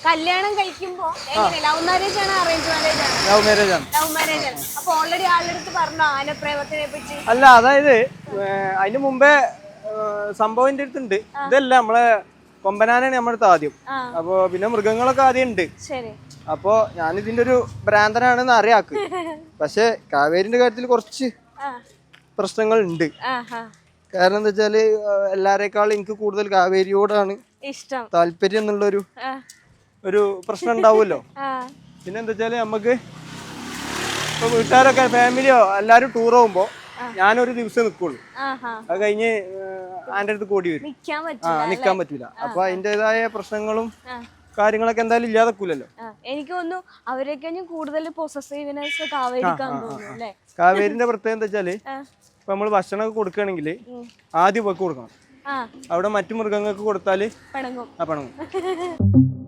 കല്യാണം കഴിക്കുമ്പോ എങ്ങനെ ലവ് മാരേജ് ആണ് അറേഞ്ച് മാരേജ് ആണ്? ലവ് മാരേജ് ആണ്. ലവ് മാരേജ് ആണ്. അപ്പൊ ഓൾറെഡി ആളുടെ അടുത്ത് പറഞ്ഞോ ആനപ്രേമത്തിനെ പറ്റി? അല്ല, അതായത് അതിന് മുമ്പേ സംഭവം എൻ്റെ അടുത്തുണ്ട്. ഇതല്ല, നമ്മളെ കൊമ്പനാനാണ് നമ്മുടെ അടുത്ത് ആദ്യം. അപ്പൊ പിന്നെ മൃഗങ്ങളൊക്കെ ആദ്യം ഉണ്ട്. ശരി. അപ്പൊ ഞാനിതിന്റെ ഒരു ഭ്രാന്തനാണെന്ന് അറിയാക്ക്. പക്ഷെ കാവേരിന്റെ കാര്യത്തിൽ കുറച്ച് പ്രശ്നങ്ങൾ ഉണ്ട്. കാരണം എന്താ വെച്ചാല് എല്ലാരേക്കാളും എനിക്ക് കൂടുതൽ കാവേരിയോടാണ് ഇഷ്ടം, താല്പര്യം എന്നുള്ളൊരു പ്രശ്നം ഉണ്ടാവുമല്ലോ. പിന്നെ എന്താ വെച്ചാല് നമുക്ക് ഇപ്പൊ വീട്ടുകാരൊക്കെ ഫാമിലിയോ എല്ലാരും ടൂർ പോകുമ്പോ ഞാനൊരു ദിവസം നിക്കുള്ളൂ. അത് കഴിഞ്ഞ് ആന്റെ അടുത്ത് കൂടി വരും. നിക്കാൻ പറ്റൂല. അപ്പൊ അതിന്റേതായ പ്രശ്നങ്ങളും കാര്യങ്ങളൊക്കെ എന്തായാലും ഇല്ലാതെക്കൂലല്ലോ. എനിക്ക് തോന്നുന്നു അവരെക്കഴിഞ്ഞും കൂടുതൽ പൊസസീവ്നെസ് കാവേരിക്കാന്ന് തോന്നുന്നു അല്ലേ? കാവേരിന്റെ പ്രത്യേകത എന്താ വെച്ചാല് ഇപ്പൊ നമ്മള് ഭക്ഷണമൊക്കെ കൊടുക്കുകയാണെങ്കിൽ ആദ്യം വെക്ക് കൊടുക്കണം. അവിടെ മറ്റു മൃഗങ്ങൾക്ക് കൊടുത്താല് പിണങ്ങും.